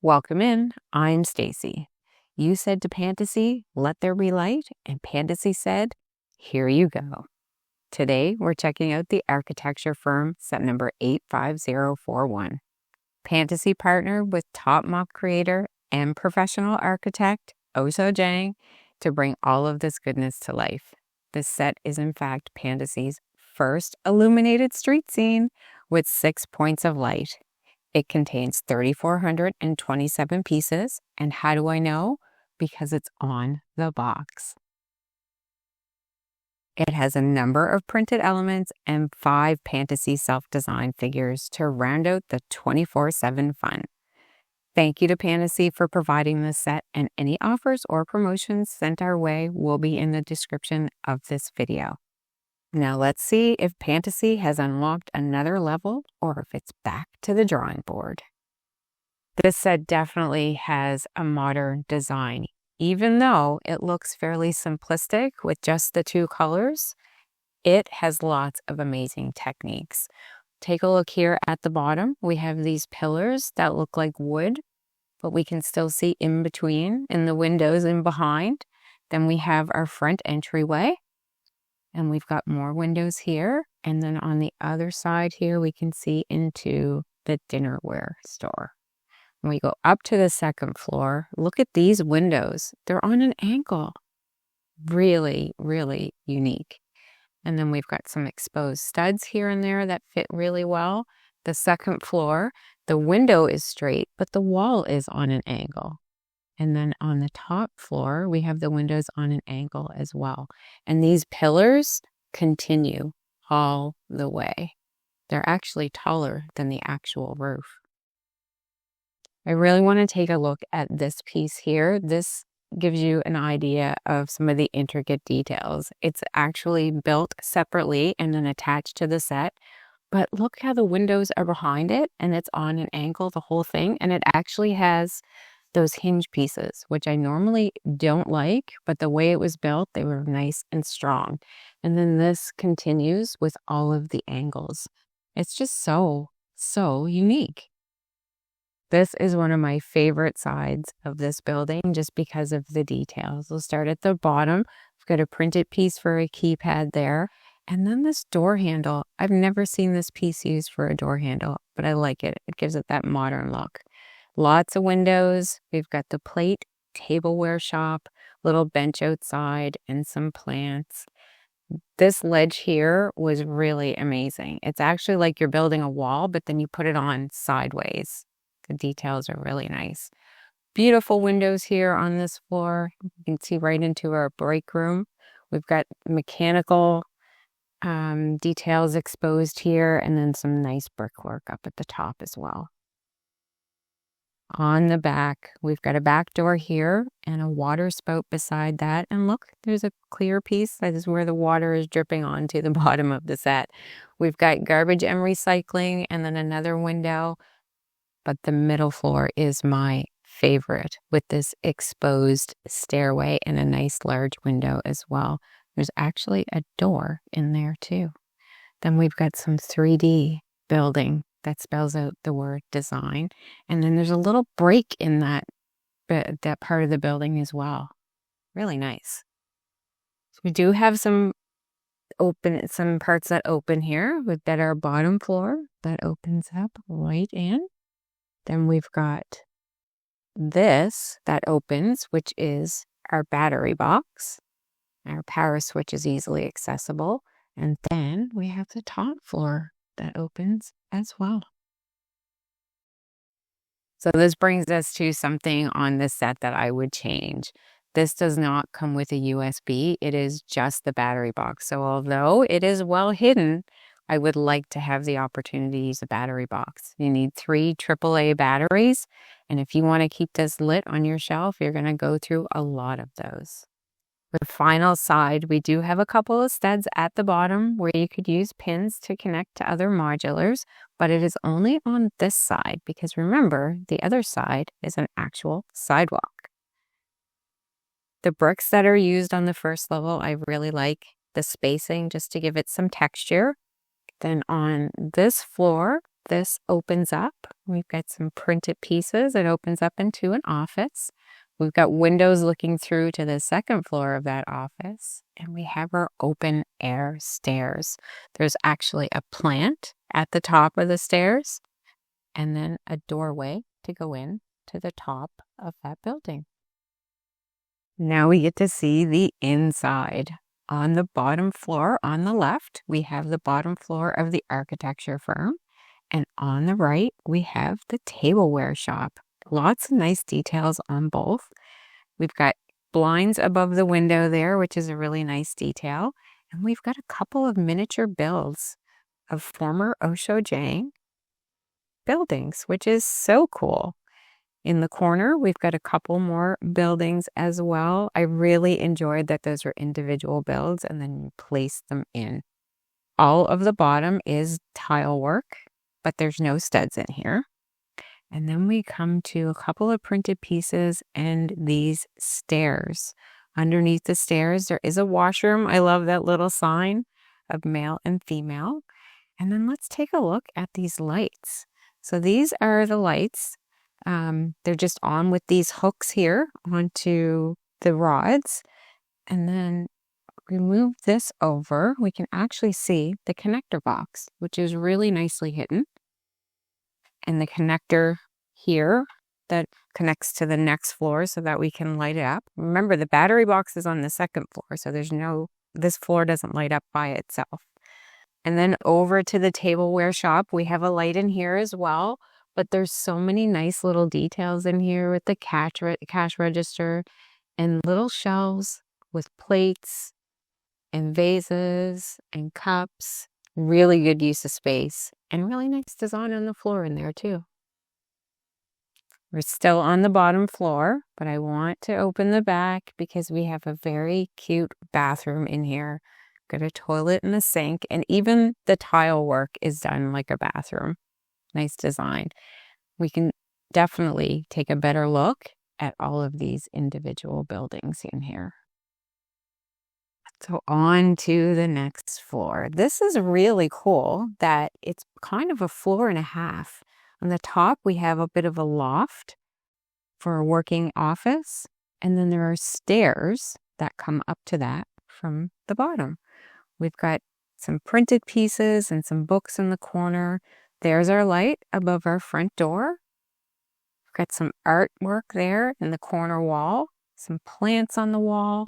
Welcome in, I'm Stacy. You said to Pantasy, let there be light, and Pantasy said, here you go. Today, we're checking out the architecture firm set number 85041. Pantasy partnered with top MOC creator and professional architect Ohsojang to bring all of this goodness to life. This set is in fact Pantasy's first illuminated street scene with 6 points of light. It contains 3,427 pieces, and how do I know? Because it's on the box. It has a number of printed elements and 5 Pantasy self-designed figures to round out the 24/7 fun. Thank you to Pantasy for providing this set, and any offers or promotions sent our way will be in the description of this video. Now let's see if Pantasy has unlocked another level or if it's back to the drawing board. This set definitely has a modern design. Even though it looks fairly simplistic with just the 2 colors, it has lots of amazing techniques. Take a look here at the bottom. We have these pillars that look like wood, but we can still see in between in the windows and behind. Then we have our front entryway. And we've got more windows here. And then on the other side here, we can see into the dinnerware store. When we go up to the 2nd floor, look at these windows. They're on an angle. Really, really unique. And then we've got some exposed studs here and there that fit really well. The 2nd floor, the window is straight, but the wall is on an angle. And then on the top floor, we have the windows on an angle as well. And these pillars continue all the way. They're actually taller than the actual roof. I really want to take a look at this piece here. This gives you an idea of some of the intricate details. It's actually built separately and then attached to the set. But look how the windows are behind it and it's on an angle, the whole thing. And it actually has those hinge pieces, which I normally don't like, but the way it was built, they were nice and strong. And then this continues with all of the angles. It's just so unique. This is one of my favorite sides of this building just because of the details. We'll start at the bottom. We've got a printed piece for a keypad there. And then this door handle. I've never seen this piece used for a door handle, but I like it. It gives it that modern look. Lots of windows. We've got the plate, tableware shop, little bench outside, and some plants. This ledge here was really amazing. It's actually like you're building a wall, but then you put it on sideways. The details are really nice. Beautiful windows here on this floor. You can see right into our break room. We've got mechanical details exposed here, and then some nice brickwork up at the top as well. On the back, we've got a back door here and a water spout beside that. And look, there's a clear piece. That is where the water is dripping onto the bottom of the set. We've got garbage and recycling and then another window. But the middle floor is my favorite with this exposed stairway and a nice large window as well. There's actually a door in there too. Then we've got some 3D building that spells out the word design. And then there's a little break in that part of the building as well. Really nice. So we do have some parts that open here with that our bottom floor that opens up right in. Then we've got this that opens, which is our battery box. Our power switch is easily accessible. And then we have the top floor that opens as well. So this brings us to something on this set that I would change. This does not come with a USB. It is just the battery box. So although it is well hidden, I would like to have the opportunity to use a battery box. You need 3 AAA batteries. And if you want to keep this lit on your shelf, you're going to go through a lot of those. The final side, we do have a couple of studs at the bottom where you could use pins to connect to other modulars, but it is only on this side because remember, the other side is an actual sidewalk. The bricks that are used on the first level, I really like the spacing just to give it some texture. Then on this floor, this opens up. We've got some printed pieces. It opens up into an office. We've got windows looking through to the second floor of that office. And we have our open air stairs. There's actually a plant at the top of the stairs and then a doorway to go in to the top of that building. Now we get to see the inside. On the bottom floor on the left, we have the bottom floor of the architecture firm. And on the right, we have the tableware shop. Lots of nice details on both. We've got blinds above the window there, which is a really nice detail. And we've got a couple of miniature builds of former Ohsojang buildings, which is so cool. In the corner, we've got a couple more buildings as well. I really enjoyed that those were individual builds and then you place them in. All of the bottom is tile work, but there's no studs in here. And then we come to a couple of printed pieces and these stairs. Underneath the stairs, there is a washroom. I love that little sign of male and female. And then let's take a look at these lights. So these are the lights. They're just on with these hooks here onto the rods. And then remove this over. We can actually see the connector box, which is really nicely hidden. And the connector here that connects to the next floor so that we can light it up. Remember, the battery box is on the second floor, so this floor doesn't light up by itself. And then over to the tableware shop, we have a light in here as well, but there's so many nice little details in here with the cash register and little shelves with plates and vases and cups. Really good use of space and really nice design on the floor in there too. We're still on the bottom floor, but I want to open the back because we have a very cute bathroom in here. Got a toilet and a sink, and even the tile work is done like a bathroom. Nice design. We can definitely take a better look at all of these individual buildings in here. So on to the next floor. This is really cool that it's kind of a floor and a half. On the top, we have a bit of a loft for a working office. And then there are stairs that come up to that from the bottom. We've got some printed pieces and some books in the corner. There's our light above our front door. We've got some artwork there in the corner wall, some plants on the wall.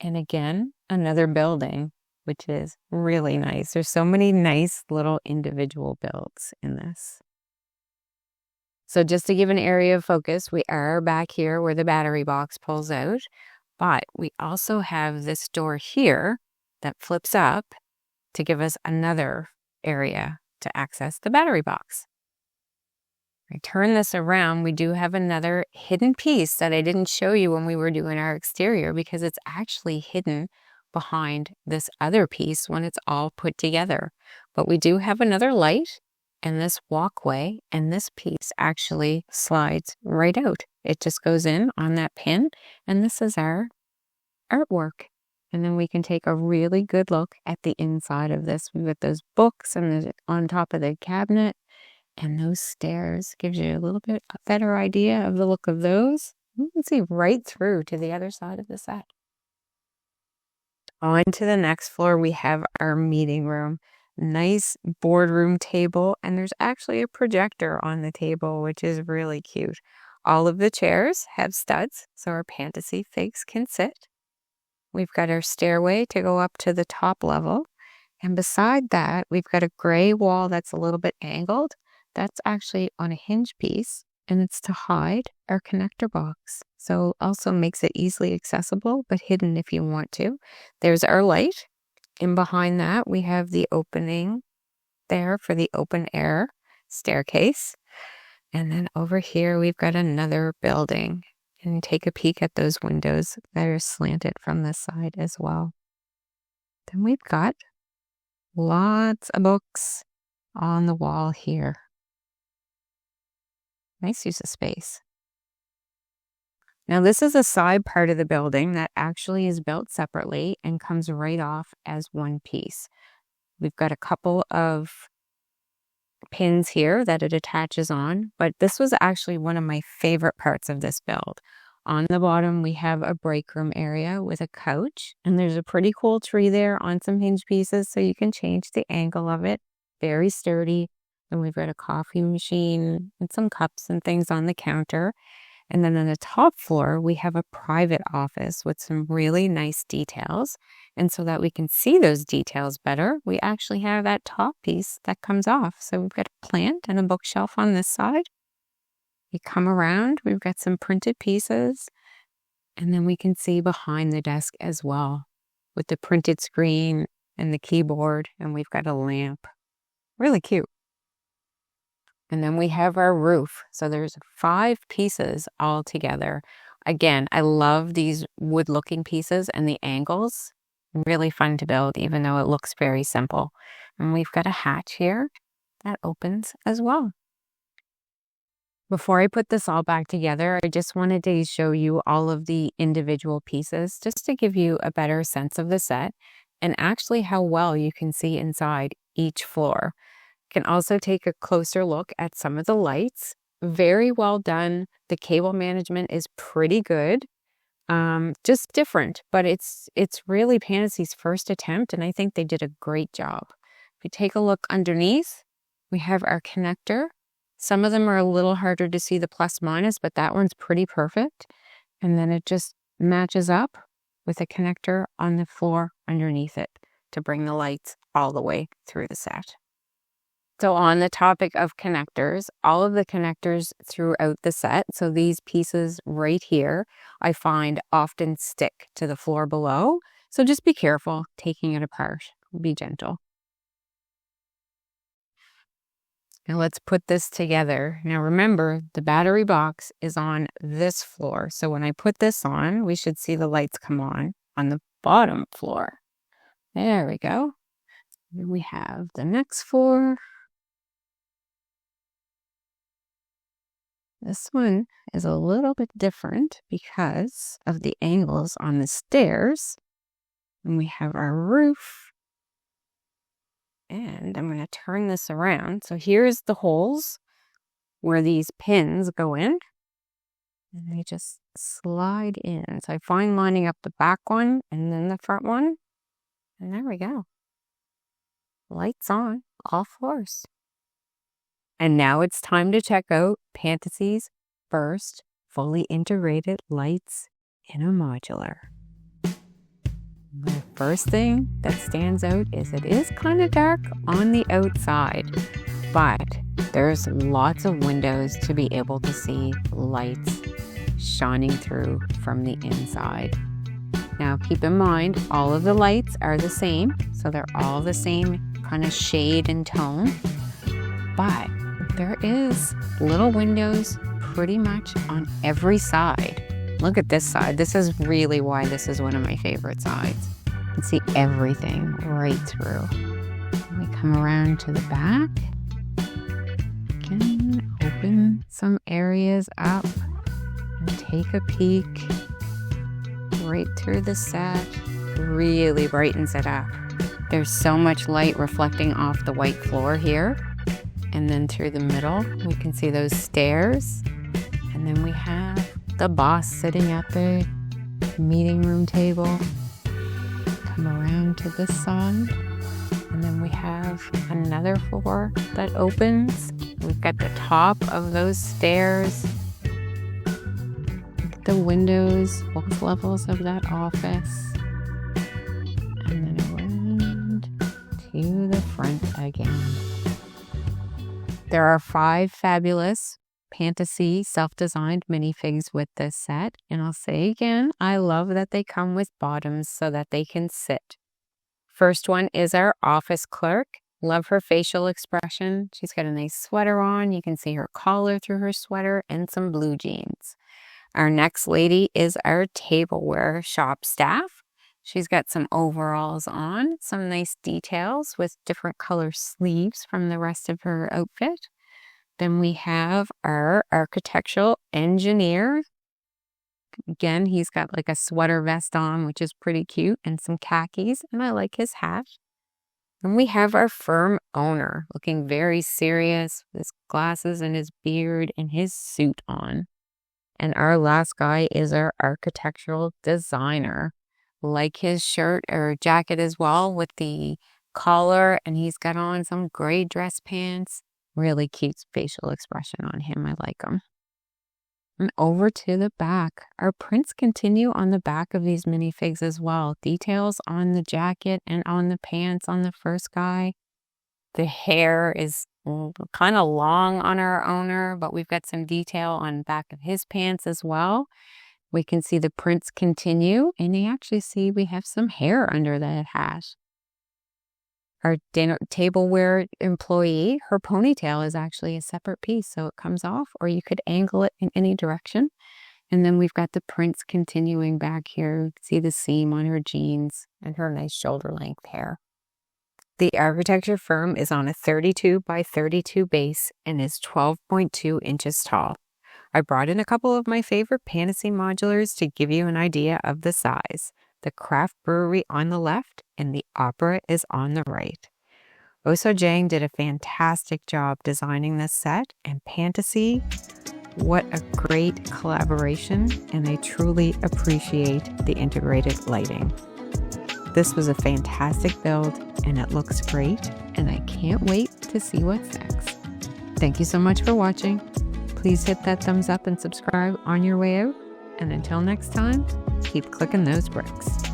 And again, another building, which is really nice. There's so many nice little individual builds in this. So just to give an area of focus, we are back here where the battery box pulls out, but we also have this door here that flips up to give us another area to access the battery box. I turn this around, we do have another hidden piece that I didn't show you when we were doing our exterior because it's actually hidden behind this other piece when it's all put together. But we do have another light and this walkway, and this piece actually slides right out. It just goes in on that pin, and this is our artwork. And then we can take a really good look at the inside of this. We've got those books and on top of the cabinet. And those stairs gives you a little bit better idea of the look of those. You can see right through to the other side of the set. On to the next floor, we have our meeting room. Nice boardroom table, and there's actually a projector on the table, which is really cute. All of the chairs have studs, so our Pantasy figs can sit. We've got our stairway to go up to the top level. And beside that, we've got a gray wall that's a little bit angled. That's actually on a hinge piece, and it's to hide our connector box. So also makes it easily accessible, but hidden if you want to. There's our light. And behind that, we have the opening there for the open air staircase. And then over here, we've got another building. And take a peek at those windows that are slanted from this side as well. Then we've got lots of books on the wall here. Nice use of space. Now this is a side part of the building that actually is built separately and comes right off as one piece. We've got a couple of pins here that it attaches on, but this was actually one of my favorite parts of this build. On the bottom, we have a break room area with a couch, and there's a pretty cool tree there on some hinge pieces, so you can change the angle of it. Very sturdy. And we've got a coffee machine and some cups and things on the counter. And then on the top floor, we have a private office with some really nice details. And so that we can see those details better, we actually have that top piece that comes off. So we've got a plant and a bookshelf on this side. You come around, we've got some printed pieces, and then we can see behind the desk as well with the printed screen and the keyboard, and we've got a lamp. Really cute. And then we have our roof. So there's 5 pieces all together. Again, I love these wood-looking pieces and the angles. Really fun to build, even though it looks very simple. And we've got a hatch here that opens as well. Before I put this all back together, I just wanted to show you all of the individual pieces just to give you a better sense of the set and actually how well you can see inside each floor. You can also take a closer look at some of the lights. Very well done. The cable management is pretty good. Just different, but it's really Pantasy's first attempt, and I think they did a great job. If you take a look underneath, we have our connector. Some of them are a little harder to see the plus minus, but that one's pretty perfect. And then it just matches up with a connector on the floor underneath it to bring the lights all the way through the set. So on the topic of connectors, all of the connectors throughout the set, so these pieces right here, I find often stick to the floor below. So just be careful taking it apart. Be gentle. Now let's put this together. Now remember, the battery box is on this floor. So when I put this on, we should see the lights come on the bottom floor. There we go. Then we have the next floor. This one is a little bit different because of the angles on the stairs. And we have our roof. And I'm going to turn this around. So here's the holes where these pins go in. And they just slide in. So I find lining up the back one and then the front one. And there we go. Lights on all floors. And now it's time to check out Pantasy's first fully integrated lights in a modular. The first thing that stands out is it is kind of dark on the outside, but there's lots of windows to be able to see lights shining through from the inside. Now keep in mind, all of the lights are the same, so they're all the same kind of shade and tone, but there is little windows pretty much on every side. Look at this side. This is really why this is one of my favorite sides. You can see everything right through. We come around to the back. Again, open some areas up and take a peek right through the set. Really brightens it up. There's so much light reflecting off the white floor here. And then through the middle, we can see those stairs. And then we have the boss sitting at the meeting room table. Come around to this side. And then we have another floor that opens. We've got the top of those stairs. The windows, both levels of that office. And then around to the front again. There are 5 fabulous Pantasy self-designed minifigs with this set. And I'll say again, I love that they come with bottoms so that they can sit. First one is our office clerk. Love her facial expression. She's got a nice sweater on. You can see her collar through her sweater and some blue jeans. Our next lady is our tableware shop staff. She's got some overalls on, some nice details with different color sleeves from the rest of her outfit. Then we have our architectural engineer. Again, he's got like a sweater vest on, which is pretty cute, and some khakis, and I like his hat. And we have our firm owner looking very serious with his glasses and his beard and his suit on. And our last guy is our architectural designer. Like his shirt or jacket as well with the collar, and he's got on some gray dress pants. Really cute facial expression on him. I like him. And over to the back. Our prints continue on the back of these minifigs as well. Details on the jacket and on the pants on the first guy. The hair is kind of long on our owner, but we've got some detail on the back of his pants as well. We can see the prints continue, and you actually see we have some hair under that hat. Our tableware employee, her ponytail is actually a separate piece, so it comes off, or you could angle it in any direction. And then we've got the prints continuing back here. You can see the seam on her jeans and her nice shoulder length hair. The architecture firm is on a 32 by 32 base and is 12.2 inches tall. I brought in a couple of my favorite Pantasy modulars to give you an idea of the size. The craft brewery on the left and the opera is on the right. Ohsojang did a fantastic job designing this set, and Pantasy, what a great collaboration, and I truly appreciate the integrated lighting. This was a fantastic build, and it looks great, and I can't wait to see what's next. Thank you so much for watching. Please hit that thumbs up and subscribe on your way out. And until next time, keep clicking those bricks.